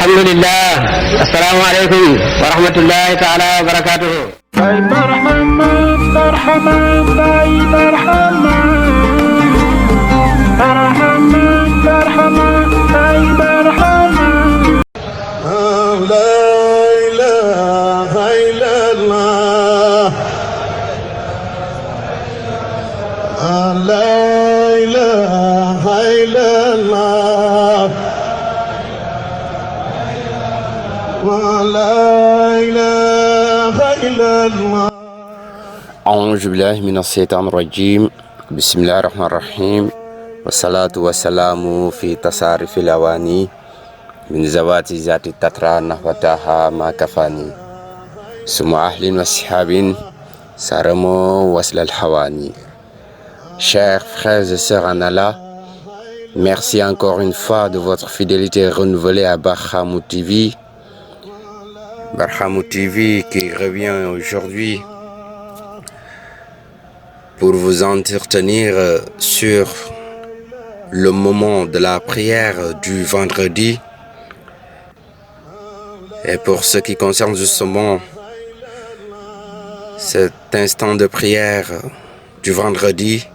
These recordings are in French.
alhamdulillah. Assalamu alaikum wa rahmatullahi ta'ala wa barakatuh. أعوذ بالله من الشيطان الرجيم بسم الله الرحمن الرحيم والصلاة والسلام في تصارف الأواني من زوات ذات التترى نحوتها ما كفاني ثم أهل وصحاب سارمو وصل الحواني. Chers frères et sœurs en Allah, merci encore une fois de votre fidélité renouvelée à Barhamou TV. Barhamou TV qui revient aujourd'hui pour vous entretenir sur le moment de la prière du vendredi. Et pour ce qui concerne justement cet instant de prière du vendredi,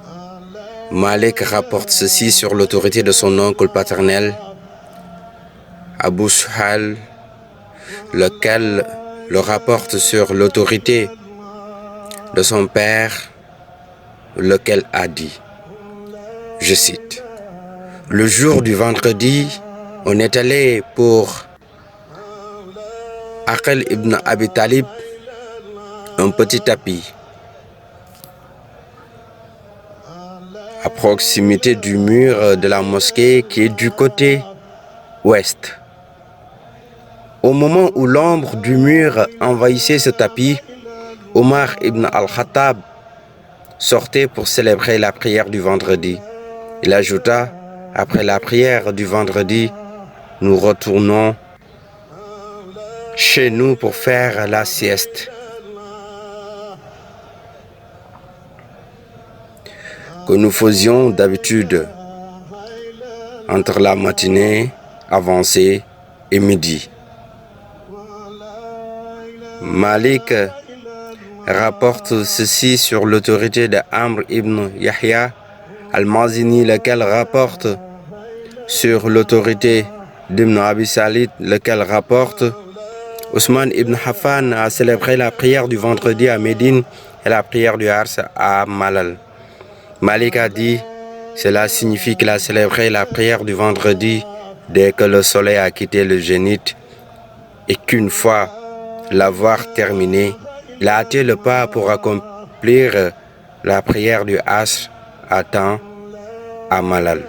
Malik rapporte ceci sur l'autorité de son oncle paternel, Abu Suhal, lequel le rapporte sur l'autorité de son père, lequel a dit, je cite, « Le jour du vendredi, on est allé pour Aqil ibn Abi Talib, un petit tapis, à proximité du mur de la mosquée qui est du côté ouest. Au moment où l'ombre du mur envahissait ce tapis, Omar ibn al-Khattab sortait pour célébrer la prière du vendredi. Il ajouta, après la prière du vendredi, nous retournons chez nous pour faire la sieste. Que nous faisions d'habitude entre la matinée avancée et midi. Malik rapporte ceci sur l'autorité de Amr ibn Yahya al-Mazini, lequel rapporte sur l'autorité d'Ibn Abi Salid, lequel rapporte Ousmane ibn Affan a célébré la prière du vendredi à Médine et la prière du Ars à Malal. Malik a dit, cela signifie qu'il a célébré la prière du vendredi dès que le soleil a quitté le zénith et qu'une fois l'avoir terminé, il a hâté le pas pour accomplir la prière du Asr à temps à Malal.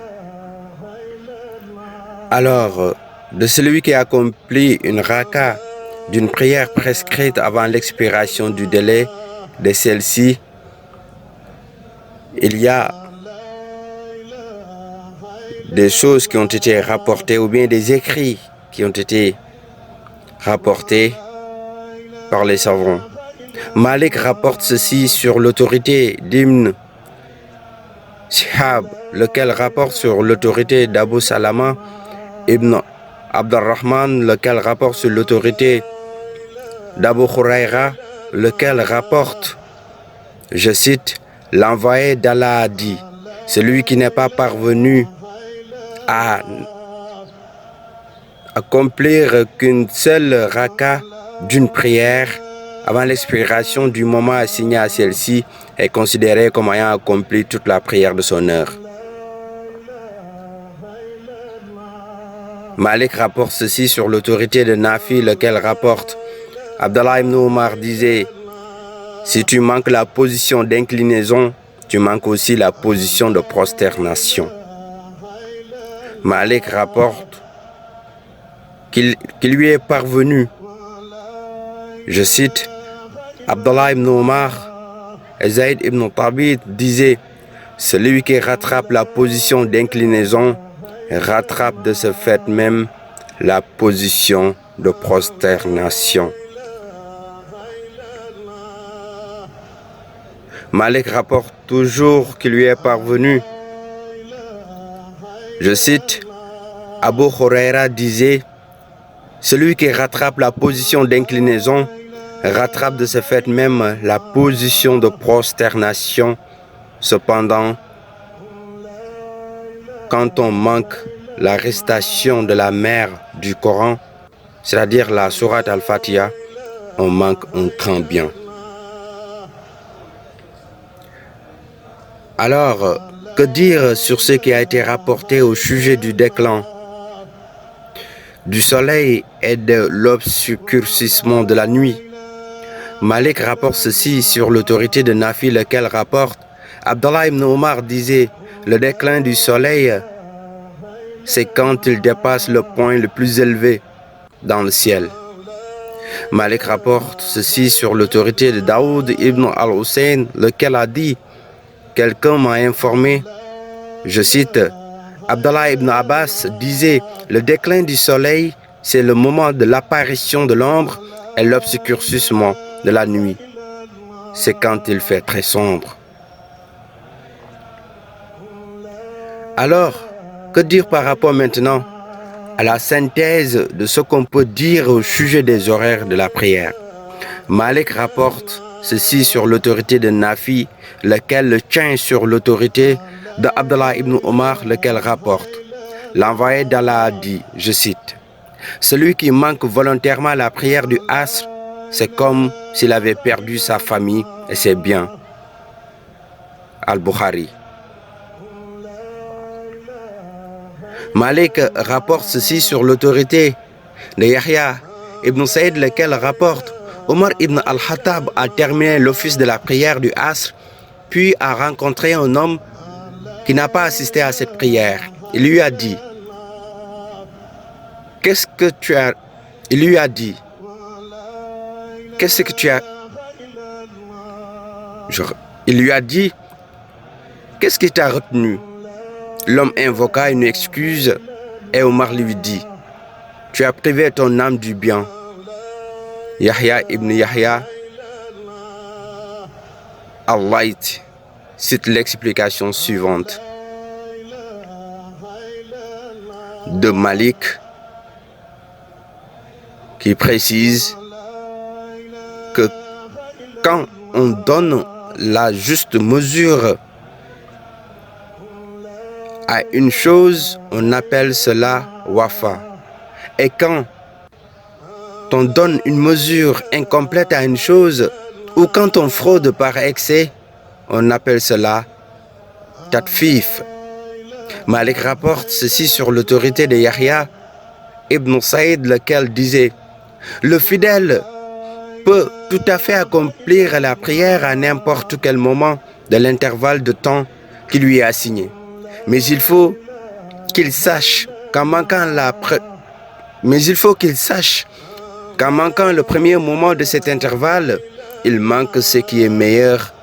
Alors, de celui qui accomplit une raka d'une prière prescrite avant l'expiration du délai de celle-ci, il y a des choses qui ont été rapportées ou bien des écrits qui ont été rapportés par les savants. Malik rapporte ceci sur l'autorité d'Ibn Shihab, lequel rapporte sur l'autorité d'Abu Salama, Ibn Abdurrahman, lequel rapporte sur l'autorité d'Abu Khuraira, lequel rapporte, je cite, l'envoyé d'Allah a dit, celui qui n'est pas parvenu à accomplir qu'une seule raka d'une prière avant l'expiration du moment assigné à celle-ci est considéré comme ayant accompli toute la prière de son heure. Malik rapporte ceci sur l'autorité de Nafi, lequel rapporte Abdallah ibn Omar disait, si tu manques la position d'inclinaison, tu manques aussi la position de prosternation. Malik rapporte qu'il lui est parvenu, je cite, Abdallah ibn Omar et Zayd ibn Tabit disaient, celui qui rattrape la position d'inclinaison rattrape de ce fait même la position de prosternation. Malik rapporte toujours qu'il lui est parvenu, je cite, Abu Huraira disait, Celui qui rattrape la position d'inclinaison rattrape de ce fait même la position de prosternation. Cependant, quand on manque la récitation de la mère du Coran, c'est-à-dire la sourate Al-Fatiha, on manque un grand bien. Alors, que dire sur ce qui a été rapporté au sujet du déclin du soleil et de l'obscurcissement de la nuit? Malik rapporte ceci sur l'autorité de Nafi, lequel rapporte: Abdallah ibn Omar disait: le déclin du soleil, c'est quand il dépasse le point le plus élevé dans le ciel. Malik rapporte ceci sur l'autorité de Daoud ibn al-Hussein, lequel a dit: quelqu'un m'a informé, je cite, Abdallah ibn Abbas disait: le déclin du soleil, c'est le moment de l'apparition de l'ombre et l'obscurcissement de la nuit. C'est quand il fait très sombre. Alors, que dire par rapport maintenant à la synthèse de ce qu'on peut dire au sujet des horaires de la prière? Malik rapporte ceci sur l'autorité de Nafi, lequel le tient sur l'autorité de Abdallah ibn Omar, lequel rapporte: l'envoyé d'Allah a dit, je cite, celui qui manque volontairement la prière du Asr, c'est comme s'il avait perdu sa famille et ses biens. Al-Bukhari. Malik rapporte ceci sur l'autorité de Yahya ibn Saïd, lequel rapporte: Omar ibn al-Khattab a terminé l'office de la prière du Asr, puis a rencontré un homme qui n'a pas assisté à cette prière. Il lui a dit: qu'est-ce que tu as... Il lui a dit: qu'est-ce que tu as... Il lui a dit: qu'est-ce qui t'a retenu? L'homme invoqua une excuse et Omar lui dit: tu as privé ton âme du bien. Yahya ibn Yahya al-Layth cite l'explication suivante de Malik, qui précise que quand on donne la juste mesure à une chose, on appelle cela wafa. Et quand on donne une mesure incomplète à une chose, ou quand on fraude par excès, on appelle cela tatfif. Malik rapporte ceci sur l'autorité de Yahya ibn Saïd, lequel disait: le fidèle peut tout à fait accomplir la prière à n'importe quel moment de l'intervalle de temps qui lui est assigné. Mais il faut qu'il sache qu'en manquant le premier moment de cet intervalle, il manque ce qui est meilleur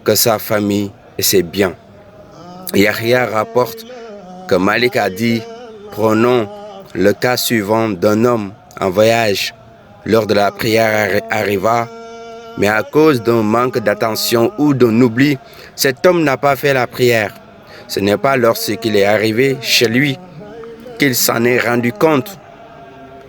que sa famille et ses biens. Yahya rapporte que Malik a dit: prenons le cas suivant d'un homme en voyage. L'heure de la prière arriva, mais à cause d'un manque d'attention ou d'un oubli, cet homme n'a pas fait la prière. Ce n'est pas lorsqu'il est arrivé chez lui qu'il s'en est rendu compte.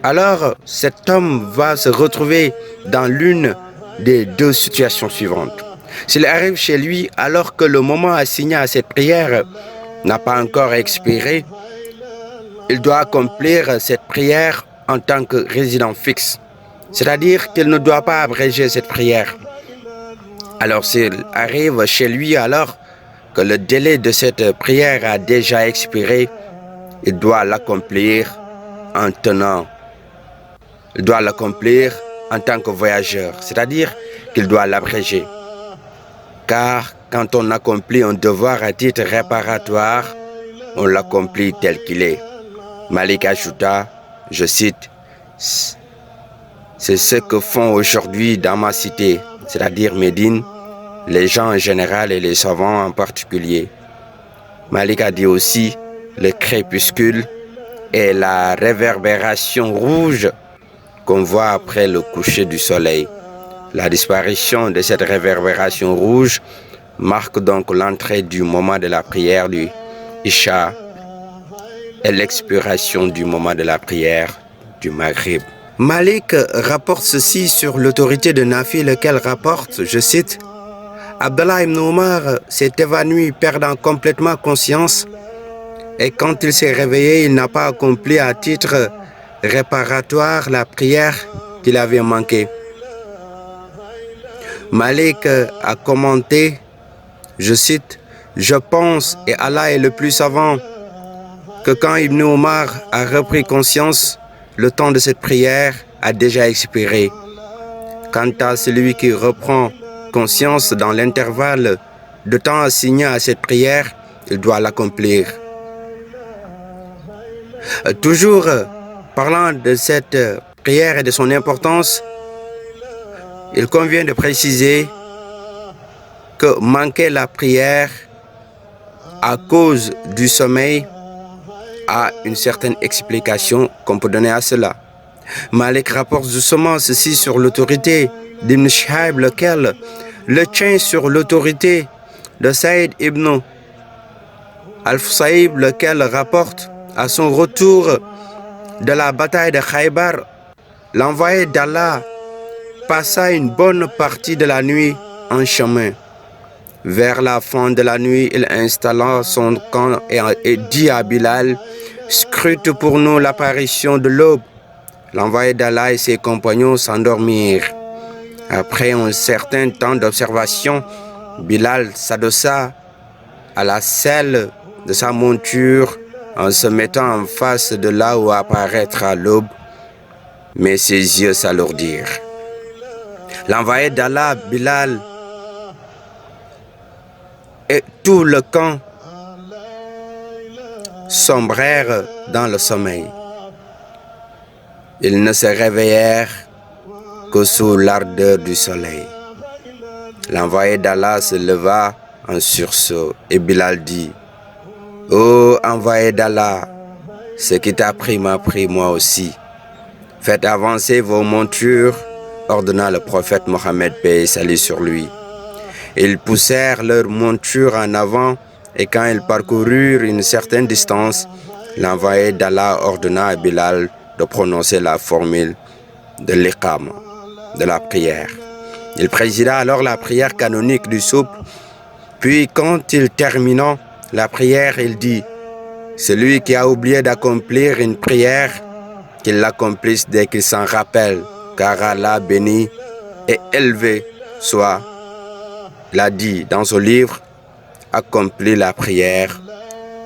Alors, cet homme va se retrouver dans l'une des deux situations suivantes. S'il arrive chez lui alors que le moment assigné à cette prière n'a pas encore expiré, il doit accomplir cette prière en tant que résident fixe. C'est-à-dire qu'il ne doit pas abréger cette prière. Alors, s'il arrive chez lui alors que le délai de cette prière a déjà expiré, il doit l'accomplir en tenant. Il doit l'accomplir en tant que voyageur, c'est-à-dire qu'il doit l'abréger. Car quand on accomplit un devoir à titre réparatoire, on l'accomplit tel qu'il est. Malik ajouta, je cite, c'est ce que font aujourd'hui dans ma cité, c'est-à-dire Médine, les gens en général et les savants en particulier. Malik a dit aussi: le crépuscule et la réverbération rouge qu'on voit après le coucher du soleil. La disparition de cette réverbération rouge marque donc l'entrée du moment de la prière du Isha et l'expiration du moment de la prière du Maghrib. Malik rapporte ceci sur l'autorité de Nafi, lequel rapporte, je cite, Abdallah ibn Omar s'est évanoui, perdant complètement conscience, et quand il s'est réveillé, il n'a pas accompli à titre réparatoire la prière qu'il avait manquée. Malik a commenté, je cite, je pense, et Allah est le plus savant, que quand Ibn Omar a repris conscience, le temps de cette prière a déjà expiré. Quant à celui qui reprend conscience dans l'intervalle de temps assigné à cette prière, il doit l'accomplir. Toujours parlant de cette prière et de son importance, il convient de préciser que manquer la prière à cause du sommeil a une certaine explication qu'on peut donner à cela. Malik rapporte justement ceci sur l'autorité d'Ibn Shihab, lequel le tient sur l'autorité de Saïd ibn al-Fusayb, lequel rapporte à son retour de la bataille de Khaybar, l'envoyé d'Allah passa une bonne partie de la nuit en chemin. Vers la fin de la nuit, il installa son camp et dit à Bilal, « Scrute pour nous l'apparition de l'aube. » L'envoyé d'Allah et ses compagnons s'endormirent. Après un certain temps d'observation, Bilal s'adossa à la selle de sa monture en se mettant en face de là où apparaîtra l'aube, mais ses yeux s'alourdirent. L'envoyé d'Allah, Bilal, et tout le camp sombrèrent dans le sommeil. Ils ne se réveillèrent que sous l'ardeur du soleil. L'envoyé d'Allah se leva en sursaut et Bilal dit, « Ô envoyé d'Allah, ce qui t'a pris m'a pris moi aussi. Faites avancer vos montures, ordonna le prophète Mohammed, paix et salut sur lui. Ils poussèrent leurs montures en avant et quand ils parcoururent une certaine distance, l'envoyé d'Allah ordonna à Bilal de prononcer la formule de l'iqama, de la prière. Il présida alors la prière canonique du soub, puis quand il termina la prière, il dit, « Celui qui a oublié d'accomplir une prière, qu'il l'accomplisse dès qu'il s'en rappelle, car Allah béni et élevé soit. » Il a dit dans son livre, « Accomplis la prière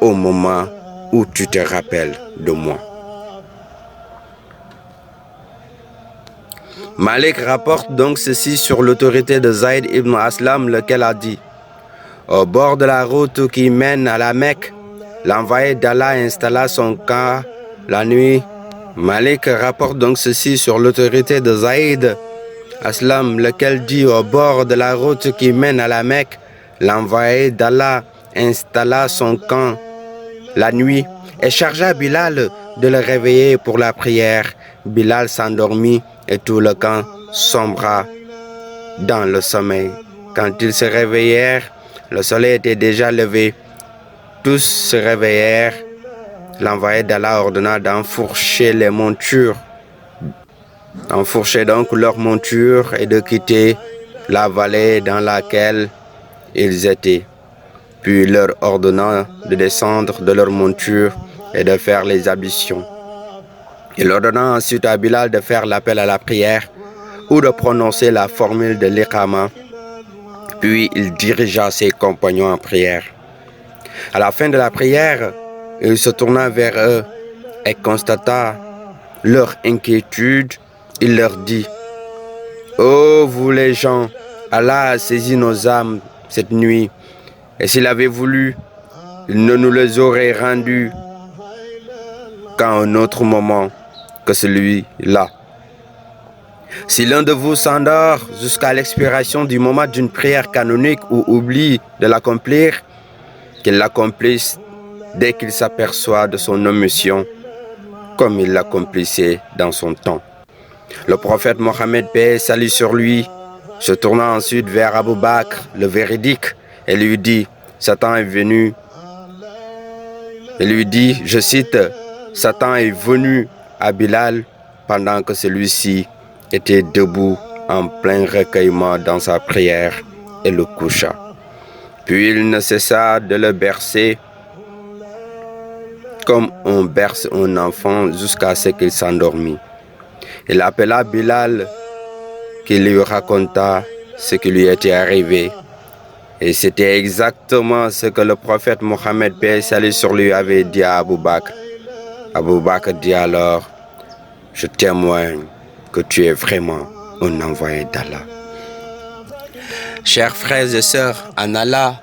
au moment où tu te rappelles de moi. » Malik rapporte donc ceci sur l'autorité de Zayd ibn Aslam, lequel a dit, « Au bord de la route qui mène à la Mecque, l'envoyé d'Allah installa son camp la nuit. » Malik rapporte donc ceci sur l'autorité de Zayd Aslam, lequel dit, « Au bord de la route qui mène à la Mecque, l'envoyé d'Allah installa son camp la nuit et chargea Bilal de le réveiller pour la prière. Bilal s'endormit et tout le camp sombra dans le sommeil. Quand ils se réveillèrent, le soleil était déjà levé. Tous se réveillèrent. L'envoyé d'Allah ordonna d'enfourcher les montures, d'enfourcher donc leurs montures et de quitter la vallée dans laquelle ils étaient. Puis leur ordonna de descendre de leur monture et de faire les ablutions. Il ordonna ensuite à Bilal de faire l'appel à la prière ou de prononcer la formule de l'iqama. Puis il dirigea ses compagnons en prière. À la fin de la prière, il se tourna vers eux et constata leur inquiétude. Il leur dit, « Ô vous les gens, Allah a saisi nos âmes cette nuit, et s'il avait voulu, il ne nous les aurait rendues qu'à un autre moment que celui-là. Si l'un de vous s'endort jusqu'à l'expiration du moment d'une prière canonique ou oublie de l'accomplir, qu'il l'accomplisse dès qu'il s'aperçoit de son omission, comme il l'accomplissait dans son temps. » Le prophète Mohammed, paix et salut sur lui, se tourna ensuite vers Abu Bakr, le véridique, et lui dit, Satan est venu. Et lui dit, je cite, Satan est venu à Bilal pendant que celui-ci était debout en plein recueillement dans sa prière et le coucha. Puis il ne cessa de le bercer comme on berce un enfant jusqu'à ce qu'il s'endormit. Il appela Bilal qui lui raconta ce qui lui était arrivé. Et c'était exactement ce que le prophète Mohammed, paix et salut sur lui, avait dit à Abu Bakr. Abu Bakr dit alors: je témoigne que tu es vraiment un envoyé d'Allah. Chers frères et sœurs en Allah,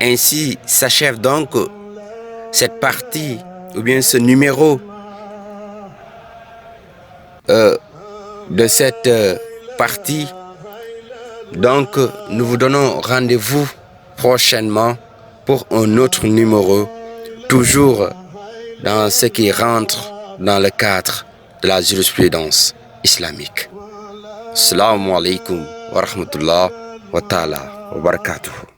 ainsi s'achève donc cette partie, ou bien ce numéro de cette partie. Donc, nous vous donnons rendez-vous prochainement pour un autre numéro, toujours dans ce qui rentre dans le cadre de la jurisprudence islamique. Assalamu alaikum wa rahmatullah wa ta'ala wa barakatuh.